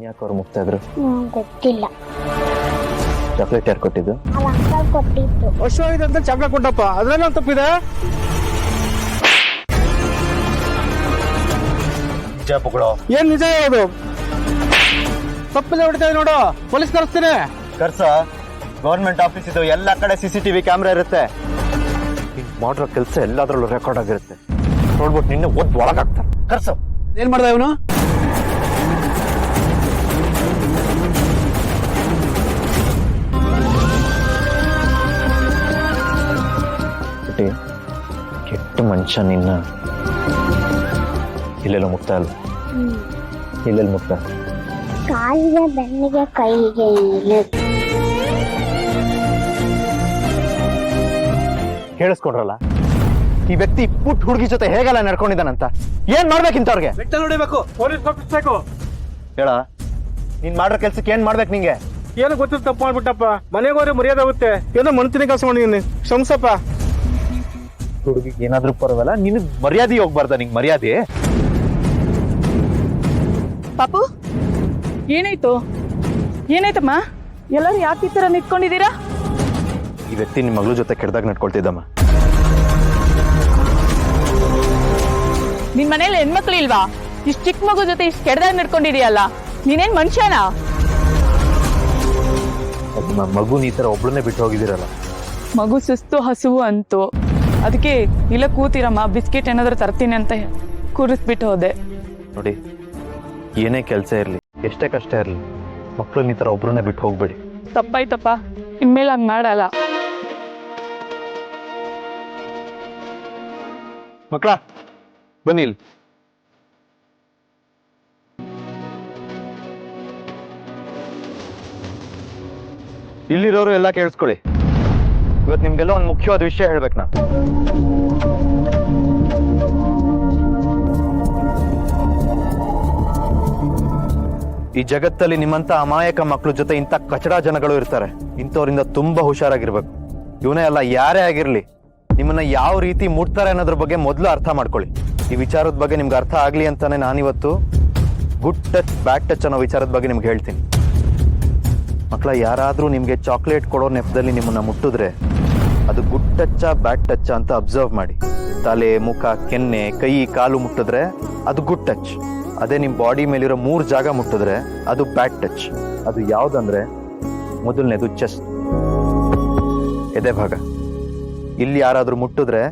ಯಾಕೆ ಅವ್ರು ಮುಗ್ತಾ ಇದ್ರು? ಗೊತ್ತಿಲ್ಲ. ಚಾಕ್ಲೇಟ್ ಯಾರು ಕೊಟ್ಟಿದ್ದು? ಅಲ್ಲಿ ಅಂಕಲ್ ಕೊಟ್ಟಿದ್ದು. ವರ್ಷವಾಗಿದೆ ಅಂತ ಚಾಕ್ಲೇಟ್ ಕೊಟ್ಟಪ್ಪ, ಅದ್ರಲ್ಲಿ ತಪ್ಪಿದೆ. ನಿಜ ಪುಗಳು. ಏನ್ ನಿಜ ಹೇಳೋದು? ತಪ್ಪಿದೆ ಹೊಡಿತಾ ನೋಡು, ಪೊಲೀಸ್ ಕರೆಸ್ತೀನಿ. ಕರ್ಸ, ಗವರ್ಮೆಂಟ್ ಆಫೀಸ್ ಇದು, ಎಲ್ಲ ಕಡೆ CCTV ಕ್ಯಾಮ್ರಾ ಇರುತ್ತೆ. ನೀನ್ ಮಾಡಿರೋ ಕೆಲಸ ಎಲ್ಲಾದ್ರಲ್ಲೂ ರೆಕಾರ್ಡ್ ಆಗಿರುತ್ತೆ. ನೋಡ್ಬಿಟ್ಟು ನಿನ್ನೆ ಒಳಗಾಗ್ತಾರೆ. ಕರ್ಸ. ಏನ್ ಮಾಡ್ದ ಇವನು? ಕೆಟ್ಟ ಮನುಷ್ಯ ನಿನ್ನ. ಇಲ್ಲೆಲ್ಲ ಮುಕ್ತ ಅಲ್ಲ, ಇಲ್ಲೆಲ್ಲ ಮುಕ್ತ. ಕಾಲಿಗೆ, ಬೆನ್ನಿಗೆ, ಕೈಗೆ. ಕೇಳಿಸ್ಕೊಂಡ್ರಲ್ಲ, ಈ ವ್ಯಕ್ತಿ ಪುಟ್ ಹುಡುಗಿ ಜೊತೆ ಹೇಗೆಲ್ಲ ನಡ್ಕೊಂಡಿದ್ದಾನಂತ. ಏನ್ ಮಾಡ್ಬೇಕಿಂತವ್ರಿಗೆ? ಬೆಟ್ಟ ನೋಡಿಬೇಕು, ಪೊಲೀಸ್ ಕಪ್ಪಿಸ್ಬೇಕು. ಹೇಳ, ನೀನ್ ಮಾಡ್ರೋ ಕೆಲ್ಸಕ್ಕೆ ಏನ್ ಮಾಡ್ಬೇಕು ನಿಂಗೆ? ಏನು ಗೊತ್ತಿಲ್ಲ, ತಪ್ಪು ಮಾಡ್ಬಿಟ್ಟಪ್ಪ. ಮನೆಗೆ ಹೋದ್ರೆ ಮರ್ಯಾದೆ ಆಗುತ್ತೆ. ಏನೋ ಮಣ್ತಿನಿ ಕೆಲಸ ಮಾಡಿದೀನಿ, ಕ್ಷಮಿಸಪ್ಪ. ಹುಡುಗಿಗೆ ಏನಾದ್ರೂ ಪರವಲ್ಲ, ನಿನಗ್ ಮರ್ಯಾದೆ ಹೋಗ್ಬಾರ್ದ? ನಿಂಗೆ ಮರ್ಯಾದೆ? ಪಾಪು, ಏನಾಯ್ತು? ಏನಾಯ್ತಮ್ಮ? ಎಲ್ಲರೂ ಯಾಕೆ ಈ ತರ ನಿಂತ್ಕೊಂಡಿದ್ದೀರಾ? ಈ ವ್ಯಕ್ತಿ ನಿಮ್ ಮಗಳ ಜೊತೆ ಕೆಡ್ದಾಗ ನಡ್ಕೊಳ್ತಿದ್ದಮ್ಮ. ನಿನ್ ಮನೇಲಿ ಹೆಣ್ಮಕ್ಳು ಇಲ್ವಾ? ಇಷ್ಟು ಚಿಕ್ಕ ಮಗು ಜೊತೆ ಇಷ್ಟು ಕೆಡ್ದಾಗ ನಡ್ಕೊಂಡಿದೀಯಲ್ಲ, ನೀನೇನ್ ಮನುಷ್ಯನಾ? ಮಗುನ ಈ ತರ ಒಬ್ಳನ್ನೇ ಬಿಟ್ಟು ಹೋಗಿದ್ದೀರಲ್ಲ. ಮಗು ಸುಸ್ತು ಹಸುವು ಅಂತು, ಅದಕ್ಕೆ ಇಲ್ಲ ಕೂತಿರಮ್ಮ, ಬಿಸ್ಕೆಟ್ ಏನಾದ್ರು ತರ್ತೀನಿ ಅಂತ ಕೂರಿಸ್ಬಿಟ್ಟು ಹೋದೆ. ನೋಡಿ, ಏನೇ ಕೆಲಸ ಇರ್ಲಿ, ಎಷ್ಟೇ ಕಷ್ಟ ಇರ್ಲಿ, ಮಕ್ಳನ್ನ ಈ ತರ ಒಬ್ರನ್ನೇ ಬಿಟ್ಟು ಹೋಗ್ಬೇಡಿ. ತಪ್ಪಾಯ್ತಪ್ಪ, ಇನ್ಮೇಲೆ ಹಂಗ್ ಮಾಡಲ್ಲ. ಮಕ್ಕಳ ಬನ್ನಿ ಇಲ್ಲಿ. ಇಲ್ಲಿರೋರು ಎಲ್ಲ ಕೇಳಿಸ್ಕೊಳ್ಳಿ. ಇವತ್ತು ನಿಮ್ಗೆಲ್ಲ ಒಂದು ಮುಖ್ಯವಾದ ವಿಷಯ ಹೇಳ್ಬೇಕು ನಾನು. ಈ ಜಗತ್ತಲ್ಲಿ ನಿಮ್ಮಂತ ಅಮಾಯಕ ಮಕ್ಕಳ ಜೊತೆ ಇಂಥ ಕಚಡ ಜನಗಳು ಇರ್ತಾರೆ. ಇಂಥವ್ರಿಂದ ತುಂಬಾ ಹುಷಾರಾಗಿರ್ಬೇಕು. ಇವನೇ ಅಲ್ಲ, ಯಾರೇ ಆಗಿರ್ಲಿ, ನಿಮ್ಮನ್ನ ಯಾವ ರೀತಿ ಮುಟ್ತಾರೆ ಅನ್ನೋದ್ರ ಬಗ್ಗೆ ಮೊದಲು ಅರ್ಥ ಮಾಡ್ಕೊಳ್ಳಿ. ಈ ವಿಚಾರದ ಬಗ್ಗೆ ನಿಮ್ಗೆ ಅರ್ಥ ಆಗ್ಲಿ ಅಂತಾನೆ ನಾನಿವತ್ತು ಗುಡ್ ಟಚ್ ಬ್ಯಾಡ್ ಟಚ್ ಅನ್ನೋ ವಿಚಾರದ ಬಗ್ಗೆ ನಿಮ್ಗೆ ಹೇಳ್ತೀನಿ. ಮಕ್ಕಳ, ಯಾರಾದ್ರೂ ನಿಮ್ಗೆ ಚಾಕ್ಲೇಟ್ ಕೊಡೋ ನೆಪದಲ್ಲಿ ನಿಮ್ಮನ್ನ ಮುಟ್ಟಿದ್ರೆ ಅದು ಗುಡ್ ಟಚ್ಚ ಬ್ಯಾಡ್ ಟಚ್ ಅಂತ ಅಬ್ಸರ್ವ್ ಮಾಡಿ. ತಲೆ, ಮುಖ, ಕೆನ್ನೆ, ಕೈ, ಕಾಲು ಮುಟ್ಟಿದ್ರೆ ಅದು ಗುಡ್ ಟಚ್. ಅದೇ ನಿಮ್ ಬಾಡಿ ಮೇಲಿರೋ 3 ಜಾಗ ಮುಟ್ಟಿದ್ರೆ ಅದು ಬ್ಯಾಡ್ ಟಚ್. ಅದು ಯಾವ್ದಂದ್ರೆ, ಮೊದಲನೇದು ಚೆಸ್ಟ್, ಎದೆ ಭಾಗ. ಇಲ್ಲಿ ಯಾರಾದ್ರೂ ಮುಟ್ಟಿದ್ರೆ